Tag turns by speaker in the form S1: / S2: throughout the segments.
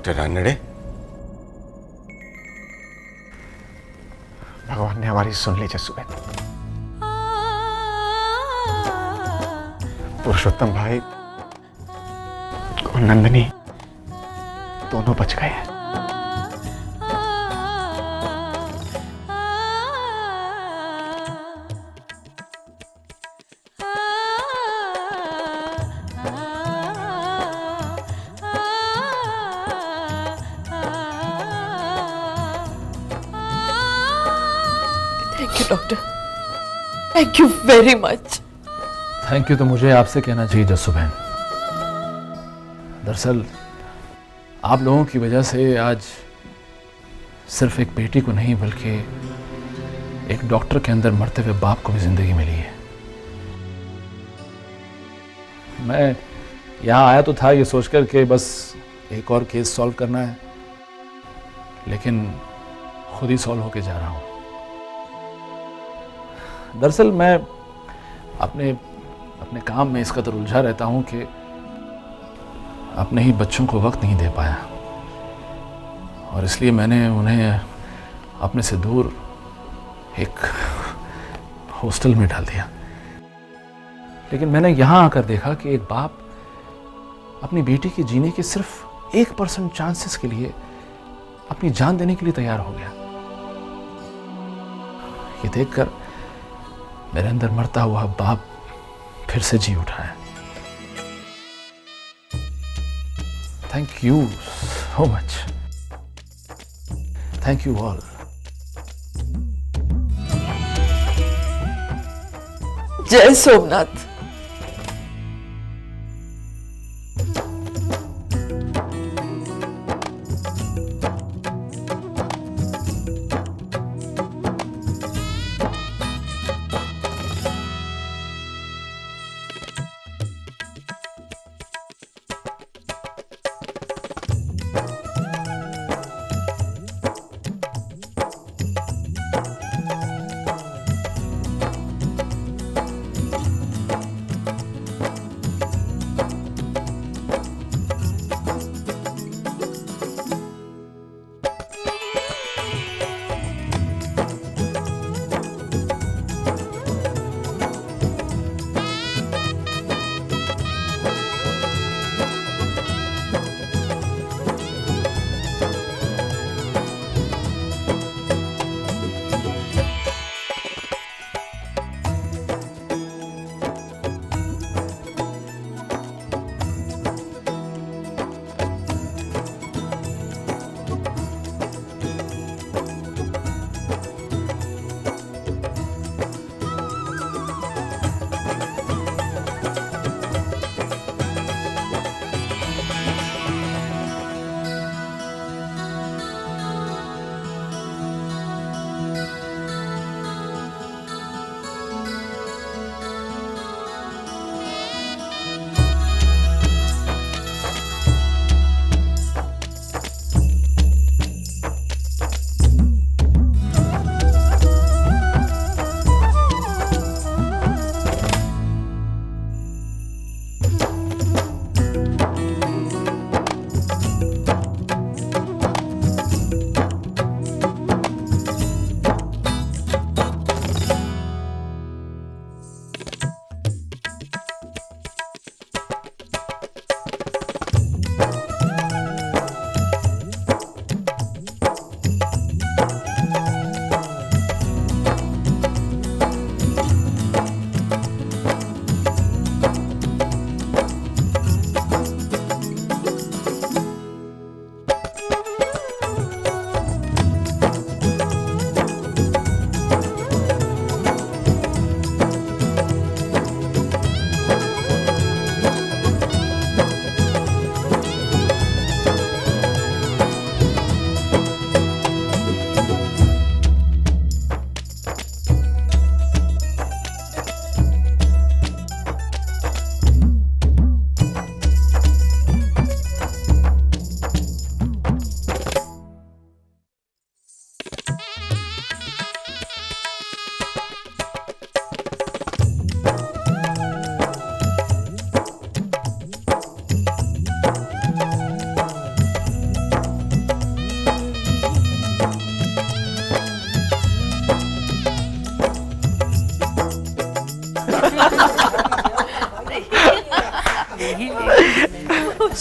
S1: Doctor Ranade,
S2: भगवान ने हमारी सुन ली जसुबेन। पुरुषोत्तम भाई और नंदिनी दोनों बच गए हैं।
S3: Thank you doctor, thank you very much.
S4: Thank you तो मुझे आपसे कहना चाहिए जस्सू बहन। दरअसल आप लोगों की वजह से आज सिर्फ एक बेटी को नहीं बल्कि एक डॉक्टर के अंदर मरते हुए बाप को भी जिंदगी मिली है। मैं यहाँ आया तो था ये सोचकर कि बस एक और केस सॉल्व करना है, लेकिन खुद ही सॉल्व होके जा रहा हूँ। दरअसल मैं अपने काम में इस कदर उलझा रहता हूँ कि अपने ही बच्चों को वक्त नहीं दे पाया, और इसलिए मैंने उन्हें अपने से दूर एक हॉस्टल में डाल दिया। लेकिन मैंने यहाँ आकर देखा कि एक बाप अपनी बेटी के जीने के सिर्फ 1% चांसेस के लिए अपनी जान देने के लिए तैयार हो गया। ये देखकर मेरे अंदर मरता हुआ बाप फिर से जी उठा है। Thank you so much, thank you all.
S3: जय सोमनाथ।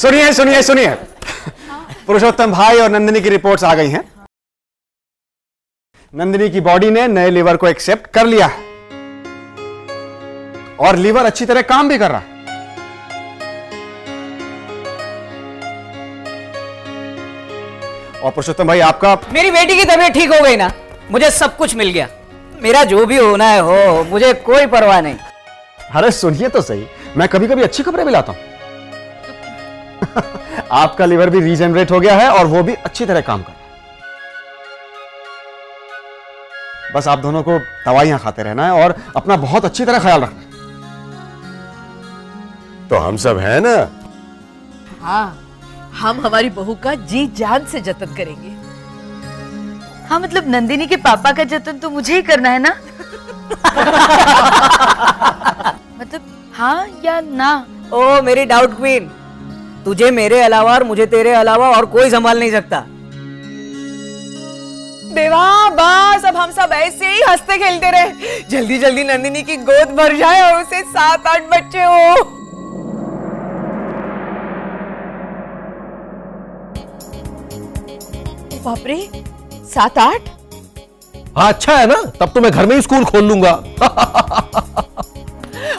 S2: सुनिए सुनिए सुनिए, पुरुषोत्तम भाई और नंदिनी की रिपोर्ट्स आ गई हैं। नंदिनी की बॉडी ने नए लीवर को एक्सेप्ट कर लिया है और लीवर अच्छी तरह काम भी कर रहा है। और पुरुषोत्तम भाई आपका
S1: मेरी बेटी की तबीयत ठीक हो गई ना, मुझे सब कुछ मिल गया। मेरा जो भी होना है हो, मुझे कोई परवाह नहीं।
S2: अरे सुनिए तो सही, मैं कभी कभी अच्छी खबरें भी लाता हूं। आपका लीवर भी रीजनरेट हो गया है और वो भी अच्छी तरह काम कर रहा है। बस आप दोनों को दवाइयां खाते रहना है और अपना बहुत अच्छी तरह ख्याल रखना है।
S5: तो हम सब हैं ना।
S3: हाँ, हम हमारी बहू का जी जान से जतन करेंगे।
S6: हाँ मतलब नंदिनी के पापा का जतन तो मुझे ही करना है ना। मतलब हाँ या ना?
S1: ओ मेरी डाउट क्वीन, तुझे मेरे अलावा और मुझे तेरे अलावा और कोई संभाल नहीं सकता।
S3: देवा बस, अब हम सब ऐसे ही हंसते खेलते रहे। जल्दी जल्दी नंदिनी की गोद भर जाए और उसे 7-8 बच्चे हो। बाप रे, 7-8?
S5: हाँ अच्छा है ना, तब तो मैं घर में ही स्कूल खोल लूंगा।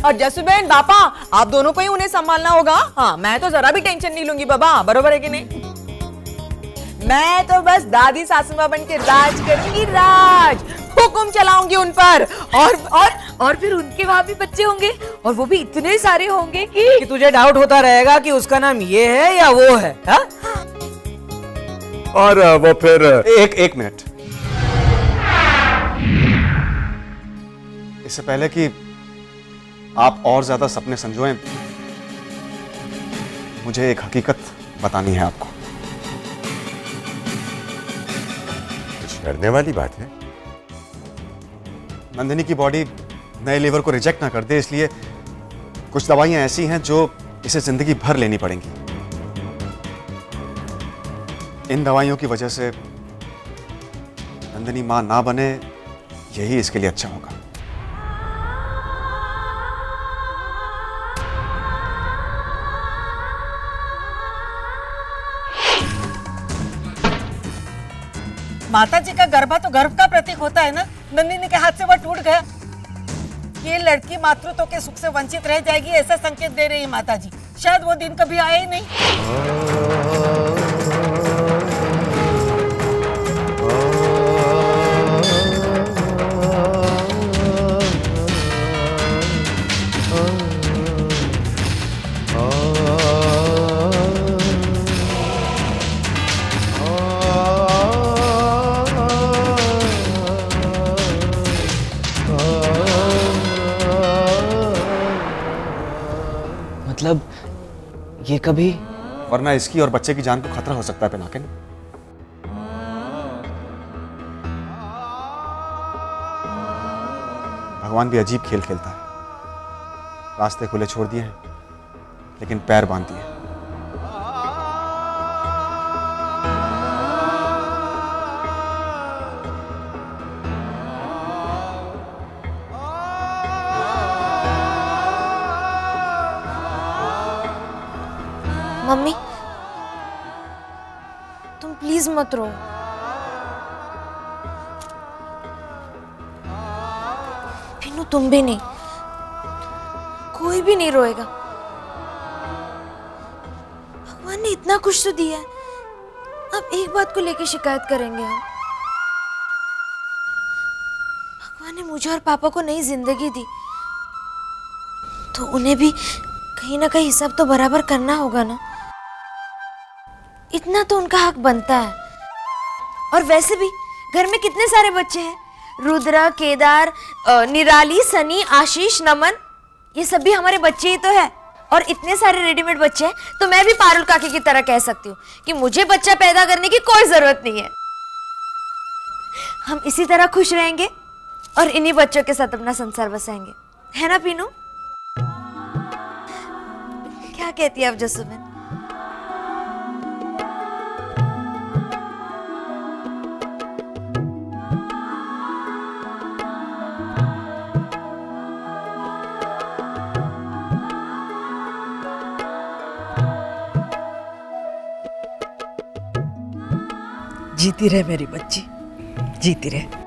S3: और जसुबेन पापा, आप दोनों को ही उन्हें संभालना होगा। हाँ, मैं तो जरा भी टेंशन नहीं लूंगी बाबा, बरोबर है कि नहीं? मैं तो बस दादी सासू मां बन के राज करूंगी, राज हुक्म चलाऊंगी उन पर। और फिर उनके वहां भी बच्चे होंगे और वो भी इतने सारे होंगे कि
S1: तुझे डाउट होता रहेगा कि उसका नाम ये है या वो है, हा?
S5: और वो फिर
S2: एक मिनट, इससे पहले कि आप और ज्यादा सपने संजोएं, मुझे एक हकीकत बतानी है आपको।
S5: कुछ डरने वाली बात है?
S2: नंदिनी की बॉडी नए लीवर को रिजेक्ट ना कर दे, इसलिए कुछ दवाइयां ऐसी हैं जो इसे जिंदगी भर लेनी पड़ेंगी। इन दवाइयों की वजह से नंदिनी मां ना बने, यही इसके लिए अच्छा होगा।
S7: माता जी का गर्भा तो गर्भ का प्रतीक होता है ना। नंदिनी के हाथ से वह टूट गया, ये लड़की मातृत्व के सुख से वंचित रह जाएगी, ऐसा संकेत दे रही है माता जी। शायद वो दिन कभी आए ही नहीं।
S1: मतलब ये कभी?
S2: वरना इसकी और बच्चे की जान को खतरा हो सकता है पिनाकिन। भगवान भी अजीब खेल खेलता है, रास्ते खुले छोड़ दिए हैं लेकिन पैर बांध दिए।
S6: मम्मी तुम प्लीज मत रो। पिनू तुम भी नहीं, कोई भी नहीं रोएगा। भगवान ने इतना कुछ तो दिया है, अब एक बात को लेकर शिकायत करेंगे हम? भगवान ने मुझे और पापा को नई जिंदगी दी, तो उन्हें भी कहीं ना कहीं हिसाब तो बराबर करना होगा ना। इतना तो उनका हक बनता है। और वैसे भी घर में कितने सारे बच्चे हैं, रुद्रा, केदार, निराली, सनी, आशीष, नमन, ये सब भी हमारे बच्चे ही तो है। और इतने सारे रेडीमेड बच्चे हैं, तो मैं भी पारुल काकी की तरह कह सकती हूँ कि मुझे बच्चा पैदा करने की कोई जरूरत नहीं है। हम इसी तरह खुश रहेंगे और इन्हीं बच्चों के साथ अपना संसार बसाएंगे, है ना पीनू? क्या कहती है आप जसुबेन?
S7: जीती रहे मेरी बच्ची, जीती रहे।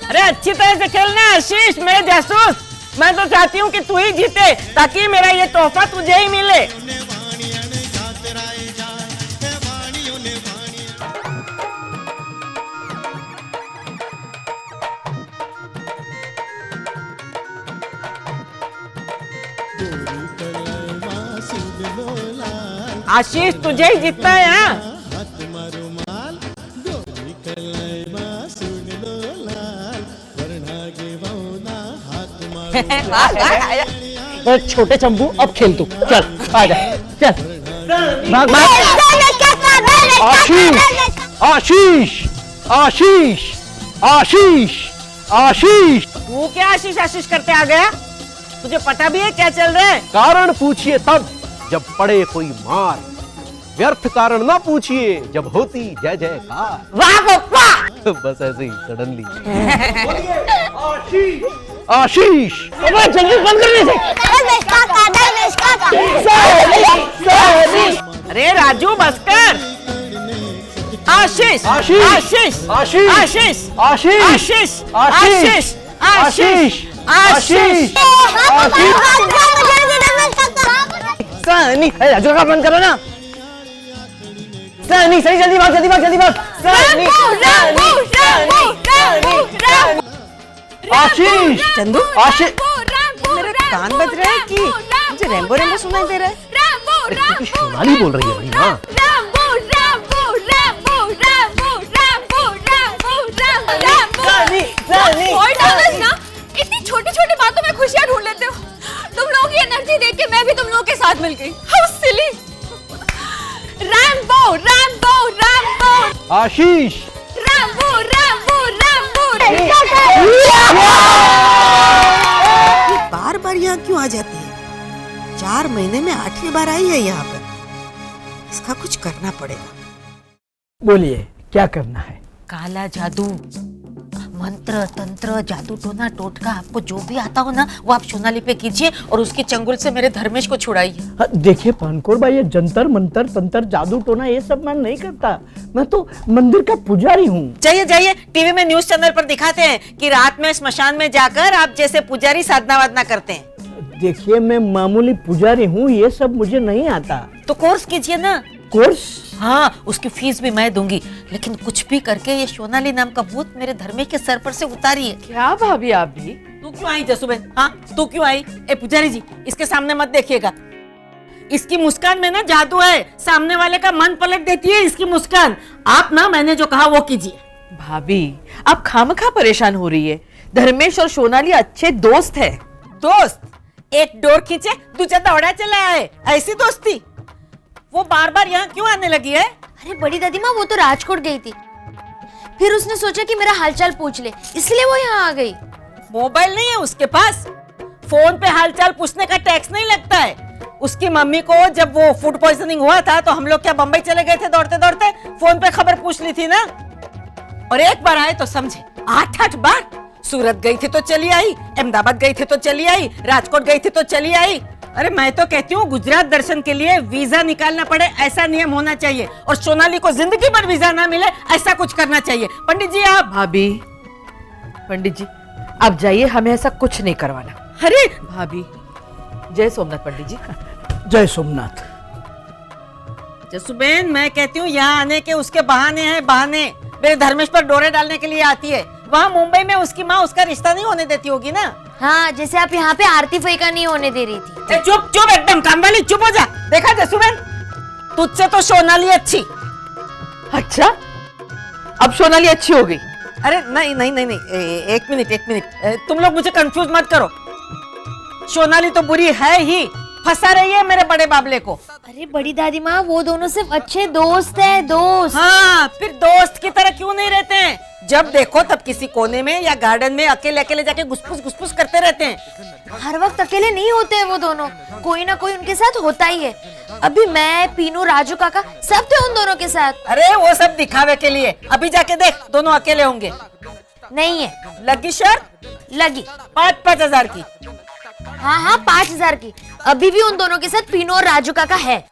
S8: अरे अच्छी तरह से खेलना आशीष, मेरे जासूस। मैं तो चाहती हूँ कि तू ही जीते ताकि मेरा ये तोहफा तुझे ही मिले। आशीष तुझे ही जीतना है। हाँ
S5: छोटे चंपू अब खेल तू, चल आजा, चल भाग भाग। आशीष आशीष आशीष आशीष,
S8: तू क्या आशीष आशीष करते आ गया? तुझे पता भी है क्या चल रहा है?
S5: कारण पूछिए तब जब पड़े कोई मार, व्यर्थ कारण ना पूछिए जब होती जय जयकार।
S8: वाह पप्पा।
S5: बस ऐसे ही सडनली। आशीष
S8: जल्दी बंद कर। अरे राजू बस कर। आशीष
S5: आशीष
S8: आशीष
S5: आशीष
S8: आशीष
S5: आशीष
S8: आशीष आशीष आशीष सनी, राजू का बंद करो ना। सनी सही, जल्दी भाग जल्दी भाग जल्दी भाग। सनी
S5: आशीष
S3: चंदू,
S5: आशीष,
S3: मेरे कान बज रहे हैं कि मुझे रेम्बो रेम्बो सुनाई दे रहा है?
S5: अरे तू सोनाली बोल रही है बड़ी माँ।
S6: इतनी छोटी छोटी बातों में खुशियां ढूंढ लेते हो। तुम लोगों की एनर्जी देख के मैं भी तुम लोगों के साथ मिल गई। How silly. Rambo Rambo Rambo
S5: Ashish
S6: Rambo Rambo Rambo.
S7: बार बार यहाँ क्यों आ जाती है? 4 महीने में 8वीं बार आई है यहाँ पर। इसका कुछ करना पड़ेगा।
S9: बोलिए क्या करना है?
S6: काला जादू, मंत्र तंत्र, जादू टोना टोटका, आपको जो भी आता हो ना वो आप सोनाली पे कीजिए और उसके चंगुल से मेरे धर्मेश को छुड़ाइए।
S9: देखिए पानकोर भाई, ये जंतर मंतर तंत्र जादू टोना ये सब मैं नहीं करता। मैं तो मंदिर का पुजारी हूँ।
S8: जाइए जाइए, टीवी में न्यूज चैनल पर दिखाते हैं कि रात में स्मशान में जाकर आप जैसे पुजारी साधना वादना करते हैं।
S9: देखिए मैं मामूली पुजारी हूँ, ये सब मुझे नहीं आता।
S8: तो कोर्स कीजिए ना।
S9: कोर्स?
S8: हाँ, उसकी फीस भी मैं दूंगी, लेकिन कुछ भी करके ये सोनाली नाम का भूत मेरे धर्मेश के सर पर से उतारिए।
S3: क्या भाभी आप भी?
S8: तू क्यों आई जसुबेन? हाँ तू क्यों आई? ए पुजारी जी, इसके सामने मत देखिएगा। इसकी मुस्कान में ना जादू है, सामने वाले का मन पलट देती है इसकी मुस्कान। आप ना मैंने जो कहा वो कीजिए।
S3: भाभी आप खामखा परेशान हो रही है। धर्मेश और सोनाली अच्छे दोस्त है।
S8: दोस्त? एक डोर खींचे दूसरा दौड़ा चला है, ऐसी दोस्ती? वो बार बार यहाँ क्यों आने लगी है?
S6: अरे बड़ी दादी माँ, वो तो राजकोट गई थी, फिर उसने सोचा कि मेरा हालचाल पूछ ले, इसलिए वो यहाँ आ गई।
S8: मोबाइल नहीं है उसके पास? फोन पे हालचाल पूछने का टैक्स नहीं लगता है? उसकी मम्मी को जब वो फूड पॉइजनिंग हुआ था तो हम लोग क्या बम्बई चले गए थे दौड़ते दौड़ते? फोन पे खबर पूछ ली थी ना। और एक बार आए तो समझे, 8-8 बार। सूरत गई थी तो चली आई, अहमदाबाद गई थी तो चली आई, राजकोट गई थी तो चली आई। अरे मैं तो कहती हूँ गुजरात दर्शन के लिए वीजा निकालना पड़े ऐसा नियम होना चाहिए, और सोनाली को जिंदगी भर वीजा ना मिले ऐसा कुछ करना चाहिए। पंडित जी आप।
S3: भाभी, पंडित जी आप जाइए, हमें ऐसा कुछ नहीं करवाना।
S8: अरे
S3: भाभी, जय सोमनाथ पंडित जी।
S9: जय सोमनाथ।
S8: जसुबेन मैं कहती हूँ यहाँ आने के उसके बहाने हैं, बहाने। मेरे धर्मेश पर डोरे डालने के लिए आती है। वहाँ मुंबई में उसकी माँ उसका रिश्ता नहीं होने देती होगी ना।
S6: हाँ, जैसे आप यहाँ पे आरती फई का नहीं होने दे रही थी।
S8: चुप चुप एकदम, काम वाली चुप हो जा। देखा जसुबेन, तुझसे तो सोनाली अच्छी।
S3: अच्छा, अब सोनाली अच्छी हो गई?
S8: अरे नहीं नहीं नहीं नहीं, एक मिनट, तुम लोग मुझे कंफ्यूज मत करो। सोनाली तो बुरी है ही, फंसा रही है मेरे बड़े बाबले को।
S6: अरे बड़ी दादी माँ, वो दोनों सिर्फ अच्छे दोस्त हैं, दोस्त।
S8: हाँ, फिर दोस्त की तरह क्यों नहीं रहते हैं? जब देखो तब किसी कोने में या गार्डन में अकेले अकेले जाके घुसपुस करते रहते हैं।
S6: हर वक्त अकेले नहीं होते हैं वो दोनों, कोई ना कोई उनके साथ होता ही है। अभी मैं, पीनू, राजू काका सब थे उन दोनों के साथ।
S8: अरे वो सब दिखावे के लिए, अभी जाके देख दोनों अकेले होंगे।
S6: नहीं है।
S8: लगी शर्त?
S6: लगी।
S8: 5-5 हजार की।
S6: हाँ हाँ, 5,000 की। अभी भी उन दोनों के साथ पीनू और राजू काका है।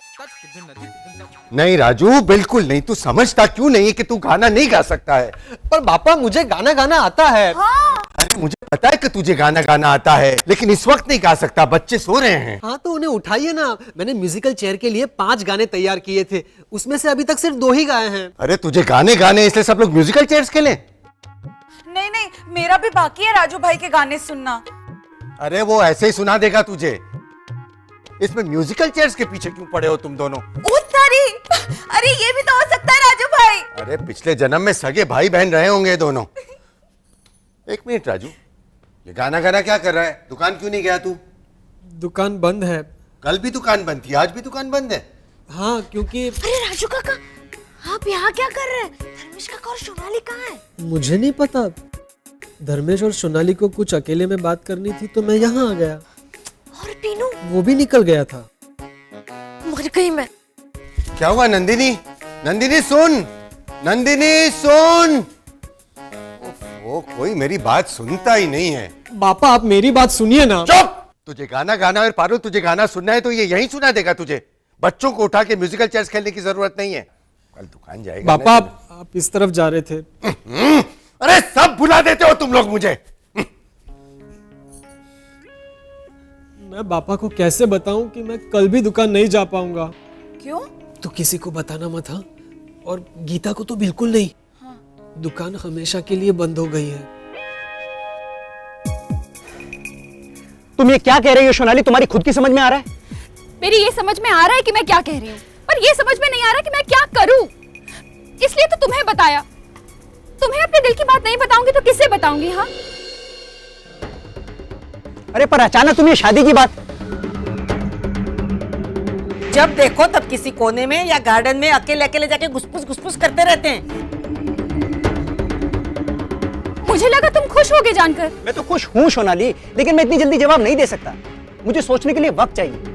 S10: नहीं राजू, बिल्कुल नहीं। तू समझता क्यों नहीं है कि तू गाना नहीं गा सकता है?
S5: पर पापा मुझे गाना गाना आता है।
S10: अरे मुझे पता है कि तुझे गाना गाना आता है, लेकिन इस वक्त नहीं गा सकता, बच्चे सो रहे हैं।
S5: हाँ तो उन्हें उठाइए ना। मैंने म्यूजिकल चेयर के लिए 5 गाने तैयार किए थे, उसमें से अभी तक सिर्फ 2 ही गाए हैं।
S10: अरे तुझे गाने गाने इसलिए सब लोग म्यूजिकल चेयर्स खेलें?
S3: नहीं नहीं, मेरा भी बाकी है राजू भाई के गाने सुनना।
S10: अरे वो ऐसे ही सुना देगा तुझे। इसमें म्यूजिकल चेयर्स के पीछे क्यों पड़े हो तुम दोनों?
S3: अरे ये भी तो हो सकता है राजू भाई।
S10: अरे पिछले जन्म में सगे भाई बहन रहे होंगे दोनों। एक मिनट राजू, ये गाना गाना क्या कर रहा है? दुकान क्यों नहीं गया तू?
S5: दुकान बंद है।
S10: कल भी दुकान बंद थी, आज भी दुकान बंद है।
S5: हाँ क्योंकि
S6: अरे राजू काका, आप यहाँ क्या कर रहे हैं? धर्मेश काका और सोनाली कहाँ है?
S5: मुझे नहीं पता। धर्मेश और सोनाली को कुछ अकेले में बात करनी थी तो मैं यहाँ आ गया।
S6: और पीनू? वो
S5: भी निकल गया था।
S6: मर गई मैं।
S10: क्या हुआ नंदिनी? नंदिनी सुन, नंदिनी सुन। वो कोई मेरी बात सुनता ही नहीं है।
S5: पापा आप मेरी बात सुनिए ना।
S10: चुप! तुझे गाना गाना है पारू, तुझे गाना सुनना है तो ये यहीं सुना देगा तुझे। बच्चों को उठा के म्यूजिकल चेयर्स खेलने की जरूरत नहीं है। कल दुकान जाएगा।
S5: पापा आप इस तरफ जा रहे थे।
S10: अरे सब भुला देते हो तुम लोग मुझे।
S5: मैं पापा को कैसे बताऊं कि मैं कल भी दुकान नहीं जा पाऊंगा?
S3: क्यों?
S5: तो किसी को बताना मत। हाँ, और गीता को तो बिल्कुल नहीं। हाँ। दुकान हमेशा के लिए बंद हो गई है।
S11: तुम ये क्या कह रही हो सोनाली? तुम्हारी खुद की समझ में आ रहा है?
S12: मेरी ये समझ में आ रहा है कि मैं क्या कह रही हूँ, पर ये समझ में नहीं आ रहा कि मैं क्या करूँ। इसलिए तो तुम्हें बताया। तुम्हें अपने दिल की बात नहीं बताऊंगी तो किससे बताऊंगी? हाँ,
S11: अरे पर अचानक तुम्हें शादी की बात।
S8: जब देखो तब किसी कोने में या गार्डन में अकेले अकेले जाके घुसपुस करते रहते हैं।
S12: मुझे लगा तुम खुश होगे जानकर।
S11: मैं तो खुश हूँ सोनाली, लेकिन मैं इतनी जल्दी जवाब नहीं दे सकता। मुझे सोचने के लिए वक्त चाहिए।